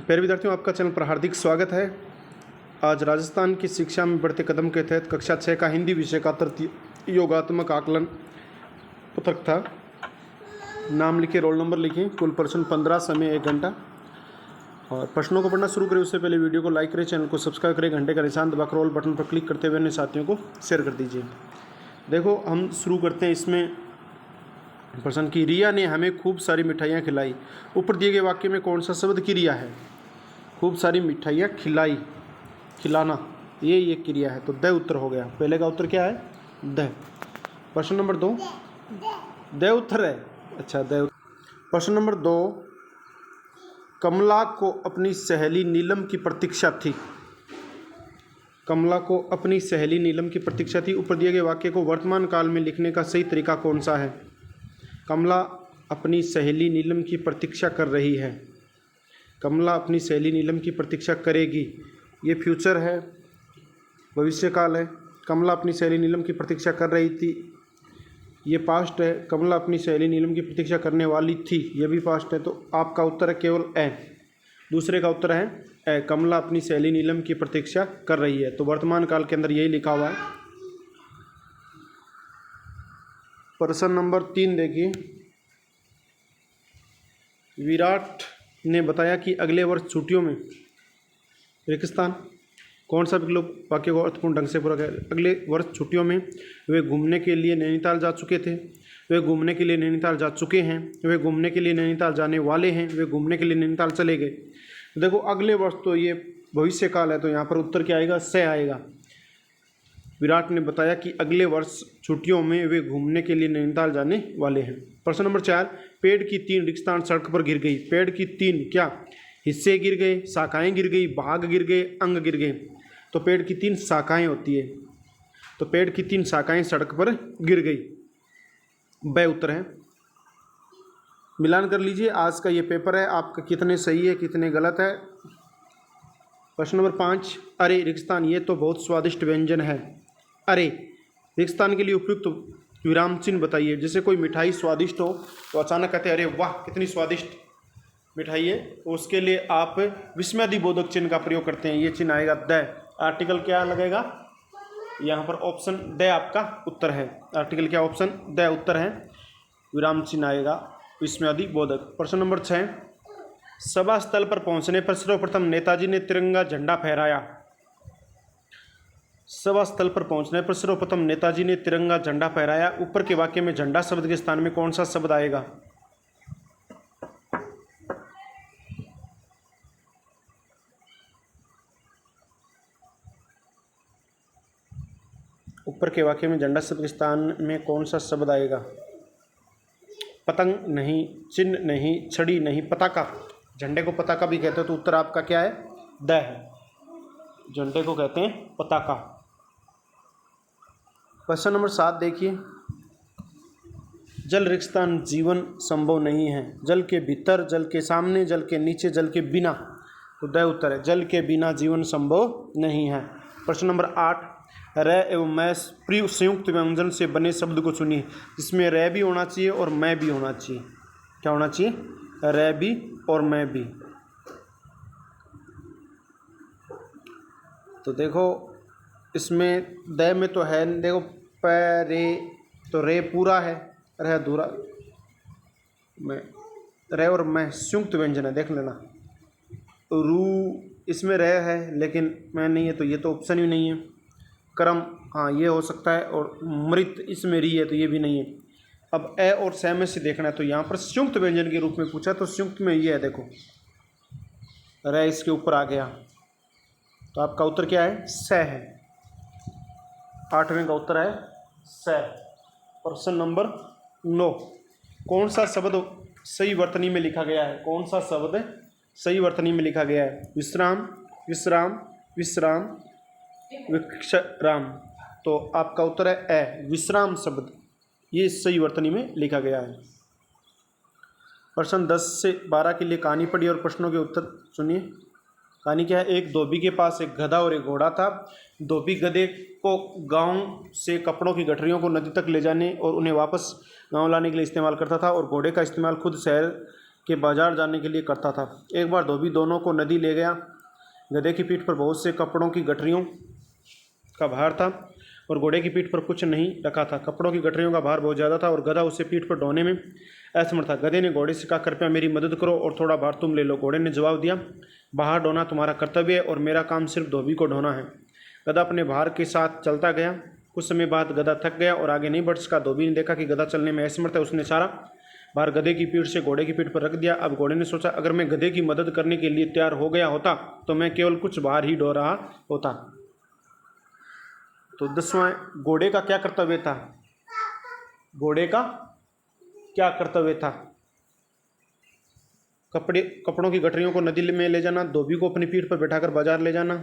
प्यारे विद्यार्थियों, आपका चैनल पर हार्दिक स्वागत है। आज राजस्थान की शिक्षा में बढ़ते कदम के तहत कक्षा 6 का हिंदी विषय का तृतीय योगात्मक आकलन पत्रक था। नाम लिखे, रोल नंबर लिखें, कुल प्रश्न 15, समय 1 घंटा। और प्रश्नों को पढ़ना शुरू करें उससे पहले वीडियो को लाइक करें, चैनल को सब्सक्राइब करें, घंटे का निशान दबाकर ऑल बटन पर क्लिक करते हुए अन्य साथियों को शेयर कर दीजिए। देखो, हम शुरू करते हैं इसमें प्रश्न की। रिया ने हमें खूब सारी मिठाइयाँ खिलाई। ऊपर दिए गए वाक्य में कौन सा शब्द क्रिया है? खूब सारी मिठाइयाँ खिलाई, खिलाना, ये क्रिया है, तो द उत्तर हो गया। पहले का उत्तर क्या है? द। प्रश्न नंबर 2, द उत्तर है। अच्छा, द। प्रश्न नंबर 2, कमला को अपनी सहेली नीलम की प्रतीक्षा थी। कमला को अपनी सहेली नीलम की प्रतीक्षा थी। ऊपर दिए गए वाक्य को वर्तमान काल में लिखने का सही तरीका कौन सा है? कमला अपनी सहेली नीलम की प्रतीक्षा कर रही है। कमला अपनी सहेली नीलम की प्रतीक्षा करेगी, ये फ्यूचर है, भविष्य काल है। कमला अपनी सहेली नीलम की प्रतीक्षा कर रही थी, ये पास्ट है। कमला अपनी सहेली नीलम की प्रतीक्षा करने वाली थी, ये भी पास्ट है। तो आपका उत्तर है केवल ए। दूसरे का उत्तर है ए, कमला अपनी सहेली नीलम की प्रतीक्षा कर रही है। तो वर्तमान काल के अंदर यही लिखा हुआ है। प्रश्न नंबर 3 देखिए। विराट ने बताया कि अगले वर्ष छुट्टियों में रेगिस्तान। कौन सा विकल्प वाक्य को अर्थपूर्ण ढंग से पूरा करें? अगले वर्ष छुट्टियों में वे घूमने के लिए नैनीताल जा चुके थे, वे घूमने के लिए नैनीताल जा चुके हैं, वे घूमने के लिए नैनीताल जाने वाले हैं, वे घूमने के लिए नैनीताल चले गए। देखो, अगले वर्ष तो ये भविष्य काल है, तो यहाँ पर उत्तर क्या आएगा? से आएगा। विराट ने बताया कि अगले वर्ष छुट्टियों में वे घूमने के लिए नैनीताल जाने वाले हैं। प्रश्न नंबर 4, पेड़ की 3 रेगिस्तान सड़क पर गिर गई। पेड़ की 3 क्या हिस्से गिर गए, शाखाएं गिर गई, भाग गिर गए, अंग गिर गए? तो पेड़ की 3 शाखाएं होती है, तो पेड़ की 3 शाखाएं सड़क पर गिर गई, ब उत्तर है। मिलान कर लीजिए। आज का ये पेपर है, आपका कितने सही है कितने गलत है। प्रश्न नंबर 5, अरे रेगिस्तान, ये तो बहुत स्वादिष्ट व्यंजन है। अरे रेगिस्तान के लिए उपयुक्त विराम चिन्ह बताइए। जैसे कोई मिठाई स्वादिष्ट हो तो अचानक कहते हैं अरे वाह कितनी स्वादिष्ट मिठाई है, तो उसके लिए आप विस्मयादिबोधक चिन्ह का प्रयोग करते हैं। ये चिन्ह आएगा द। आर्टिकल क्या लगेगा? यहाँ पर ऑप्शन द आपका उत्तर है। आर्टिकल क्या? ऑप्शन द उत्तर है। विराम चिन्ह आएगा विस्मयादिबोधक। प्रश्न नंबर 6, सभा स्थल पर पहुंचने पर सर्वप्रथम नेताजी ने तिरंगा झंडा फहराया। सभा स्थल पर पहुंचने पर सर्वप्रथम नेताजी ने तिरंगा झंडा फहराया। ऊपर के वाक्य में झंडा शब्द के स्थान में कौन सा शब्द आएगा? ऊपर के वाक्य में झंडा शब्द के स्थान में कौन सा शब्द आएगा? पतंग नहीं, चिन्ह नहीं, छड़ी नहीं, पताका। झंडे को पताका भी कहते हैं, तो उत्तर आपका क्या है? द है। झंडे को कहते हैं पताका। प्रश्न नंबर 7 देखिए। जल रेगिस्तान जीवन संभव नहीं है। जल के भीतर, जल के सामने, जल के नीचे, जल के बिना। तो द उत्तर है। जल के बिना जीवन संभव नहीं है। प्रश्न नंबर 8, र एवं मैं प्रिय संयुक्त व्यंजन से बने शब्द को चुनिए, जिसमें र भी होना चाहिए और मैं भी होना चाहिए। क्या होना चाहिए? र भी और मैं भी। तो देखो, इसमें द में तो है, देखो प रे, तो रे पूरा है, र अधूरा। मैं, रे और मैं संयुक्त व्यंजन है, देख लेना। रू, इसमें र है लेकिन मैं नहीं है, तो ये तो ऑप्शन ही नहीं है। कर्म, हाँ ये हो सकता है। और मृत, इसमें री है, तो ये भी नहीं है। अब ए और स में से देखना है, तो यहाँ पर संयुक्त व्यंजन के रूप में पूछा, तो संयुक्त में ये है, देखो र इसके ऊपर आ गया, तो आपका उत्तर क्या है? स है। 8वें का उत्तर है स। प्रश्न नंबर 9, कौन सा शब्द सही वर्तनी में लिखा गया है? कौन सा शब्द सही वर्तनी में लिखा गया है? विश्राम, विश्राम, विश्राम, विश्राम। तो आपका उत्तर है ए, विश्राम शब्द, ये सही वर्तनी में लिखा गया है। प्रश्न 10 से 12 के लिए कहानी पढ़िए और प्रश्नों के उत्तर सुनिए। कहानी क्या है? एक धोबी के पास एक गधा और एक घोड़ा था। धोबी गधे को गांव से कपड़ों की गठरियों को नदी तक ले जाने और उन्हें वापस गांव लाने के लिए इस्तेमाल करता था, और घोड़े का इस्तेमाल खुद शहर के बाजार जाने के लिए करता था। एक बार धोबी दोनों को नदी ले गया। गधे की पीठ पर बहुत से कपड़ों की गठरियों का भार था और घोड़े की पीठ पर कुछ नहीं रखा था। कपड़ों की गठरियों का भार बहुत ज़्यादा था और गधा उसे पीठ पर ढोने में असमर्थ था। गधे ने घोड़े से कहा, कृपया मेरी मदद करो और थोड़ा भार तुम ले लो। घोड़े ने जवाब दिया, बाहर ढोना तुम्हारा कर्तव्य है और मेरा काम सिर्फ धोबी को ढोना है। गधा अपने भार के साथ चलता गया। कुछ समय बाद गधा थक गया और आगे नहीं बढ़ सका। धोबी ने देखा कि गधा चलने में असमर्थ है। उसने सारा भार गधे की पीठ से घोड़े की पीठ पर रख दिया। अब घोड़े ने सोचा, अगर मैं गधे की मदद करने के लिए तैयार हो गया होता तो मैं केवल कुछ भार ही ढो रहा होता। तो 10वां, घोड़े का क्या कर्तव्य था? घोड़े का क्या कर्तव्य था? कपड़ों की गठरियों को नदी में ले जाना, धोबी को अपनी पीठ पर बैठाकर बाजार ले जाना,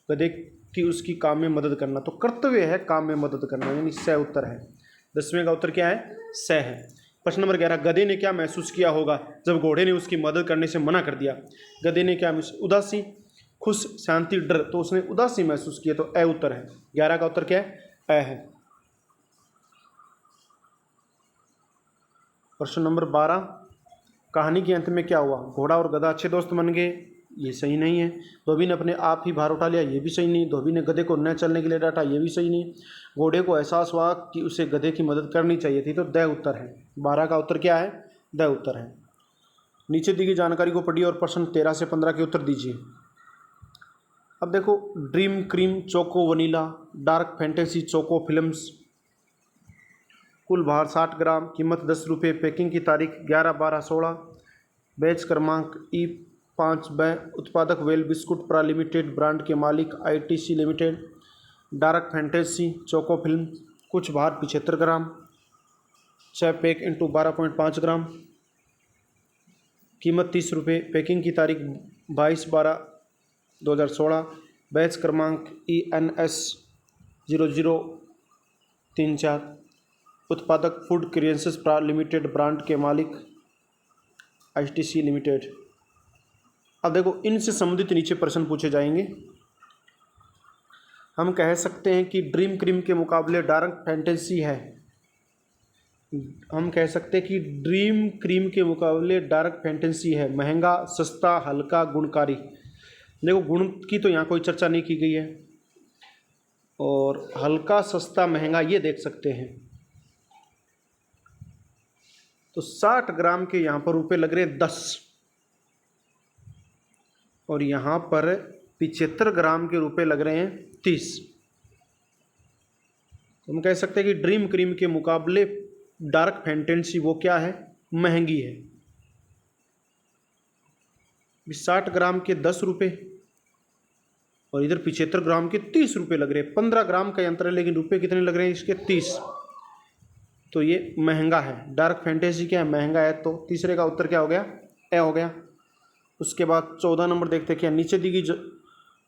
गधे की उसकी काम में मदद करना। तो कर्तव्य है काम में मदद करना, यानी स उत्तर है। 10वें का उत्तर क्या है? स है। प्रश्न नंबर 11, गधे ने क्या महसूस किया होगा जब घोड़े ने उसकी मदद करने से मना कर दिया? गधे ने क्या महसूस? उदासी, खुश, शांति, डर। तो उसने उदासी महसूस किया, तो अ उत्तर है। 11 का उत्तर क्या है? अ है। प्रश्न नंबर 12, कहानी के अंत में क्या हुआ? घोड़ा और गधा अच्छे दोस्त बन गए, ये सही नहीं है। धोबी ने अपने आप ही भार उठा लिया, ये भी सही नहीं। धोबी ने गधे को न चलने के लिए डांटा, ये भी सही नहीं। घोड़े को एहसास हुआ कि उसे गधे की मदद करनी चाहिए थी, तो द उत्तर है। 12 का उत्तर क्या है? द उत्तर है। नीचे दी गई जानकारी को पढ़िए और प्रश्न 13 से 15 के उत्तर दीजिए। अब देखो, dream cream choco vanilla dark fantasy choco films, कुल भार 60 ग्राम, कीमत 10 रुपये, पैकिंग की तारीख 11/12/16, बैच क्रमांक E5B, उत्पादक वेल बिस्कुट प्रा लिमिटेड, ब्रांड के मालिक ITC limited, dark fantasy choco film, कुछ भार 75 ग्राम, 6 पैक इंटू 12.5 ग्राम, कीमत 30 रुपये, पैकिंग की तारीख 22/12/2016, बैच क्रमांक ENS 0034, उत्पादक फूड क्रिएशंस प्रा लिमिटेड, ब्रांड के मालिक ITC लिमिटेड। अब देखो, इनसे संबंधित नीचे प्रश्न पूछे जाएंगे। हम कह सकते हैं कि ड्रीम क्रीम के मुकाबले डार्क फैंटेसी है। हम कह सकते हैं कि ड्रीम क्रीम के मुकाबले डार्क फैंटेसी है महंगा, सस्ता, हल्का, गुणकारी। देखो, गुण की तो यहाँ कोई चर्चा नहीं की गई है, और हल्का, सस्ता, महंगा ये देख सकते हैं। तो 60 ग्राम के यहाँ पर रुपये लग रहे 10, और यहाँ पर 75 ग्राम के रुपये लग रहे हैं 30। हम कह सकते हैं कि ड्रीम क्रीम के मुकाबले डार्क फैंटेसी वो क्या है? महंगी है। 60 ग्राम के 10 रुपये और इधर 75 ग्राम के 30 रुपये लग रहे हैं। 15 ग्राम का अंतर है, लेकिन रुपये कितने लग रहे हैं इसके? 30। तो ये महंगा है। डार्क फैंटेसी क्या है? महंगा है। तो तीसरे का उत्तर क्या हो गया? ए हो गया। उसके बाद 14 नंबर देखते हैं, क्या नीचे दी गई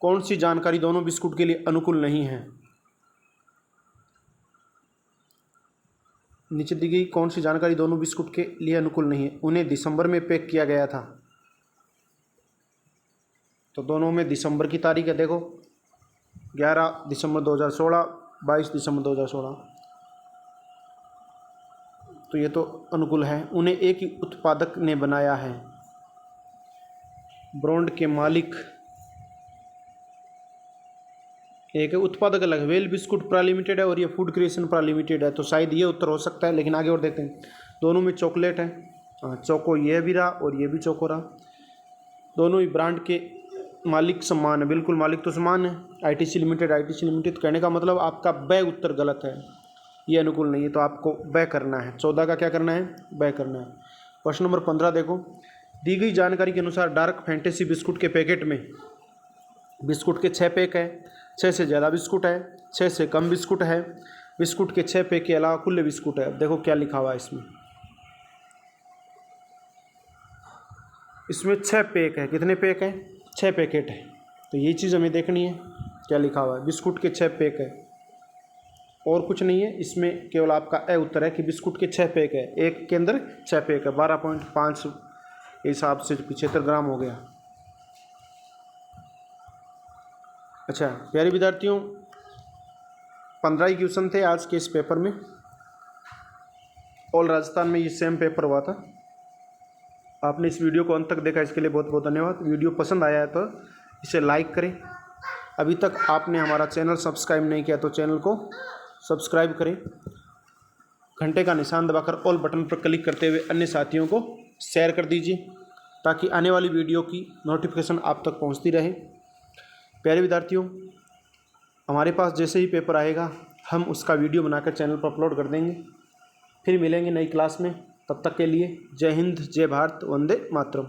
कौन सी जानकारी दोनों बिस्कुट के लिए अनुकूल नहीं है? नीचे दी गई कौन सी जानकारी दोनों बिस्कुट के लिए अनुकूल नहीं है? उन्हें दिसंबर में पैक किया गया था, तो दोनों में दिसंबर की तारीख है। देखो, 11 दिसंबर 2016, 22 दिसंबर 2016, तो ये तो अनुकूल है। उन्हें एक ही उत्पादक ने बनाया है, ब्रांड के मालिक एक है, उत्पादक अलग है। वेल बिस्कुट प्रा लिमिटेड है और ये फूड क्रिएशन प्रा लिमिटेड है, तो शायद ये उत्तर हो सकता है, लेकिन आगे और देखते हैं। दोनों में चॉकलेट है, हाँ, चोको ये भी रहा और ये भी चोको रहा। दोनों ही ब्रांड के मालिक समान है, बिल्कुल मालिक तो समान है। ITC लिमिटेड कहने का मतलब आपका ब उत्तर गलत है, ये अनुकूल नहीं है, तो आपको ब करना है। 14 का क्या करना है? ब करना है। प्रश्न नंबर 15 देखो, दी गई जानकारी के अनुसार डार्क फैंटेसी बिस्कुट के पैकेट में बिस्कुट के 6 पैक है, 6 से ज़्यादा बिस्कुट है, 6 से कम बिस्कुट है, बिस्कुट के 6 पैक के अलावा खुले बिस्कुट है। अब देखो क्या लिखा हुआ है इसमें। इसमें 6 पैक है। कितने पैक हैं? 6 पैकेट है। तो ये चीज़ हमें देखनी है, क्या लिखा हुआ है। बिस्कुट के 6 पैक है और कुछ नहीं है इसमें, केवल आपका ए उत्तर है कि बिस्कुट के 6 पैक है। एक के अंदर 6 पैक है, 12.5 के हिसाब से 75 ग्राम हो गया। अच्छा प्यारे विद्यार्थियों, 15 ही क्वेश्चन थे आज के इस पेपर में। ऑल राजस्थान में ये सेम पेपर हुआ था। आपने इस वीडियो को अंत तक देखा, इसके लिए बहुत बहुत धन्यवाद। वीडियो पसंद आया है तो इसे लाइक करें। अभी तक आपने हमारा चैनल सब्सक्राइब नहीं किया तो चैनल को सब्सक्राइब करें। घंटे का निशान दबाकर ऑल बटन पर क्लिक करते हुए अन्य साथियों को शेयर कर दीजिए ताकि आने वाली वीडियो की नोटिफिकेशन आप तक पहुंचती रहे। प्यारे विद्यार्थियों, हमारे पास जैसे ही पेपर आएगा हम उसका वीडियो बनाकर चैनल पर अपलोड कर देंगे। फिर मिलेंगे नई क्लास में, तब तक के लिए जय हिंद, जय भारत, वंदे मातरम।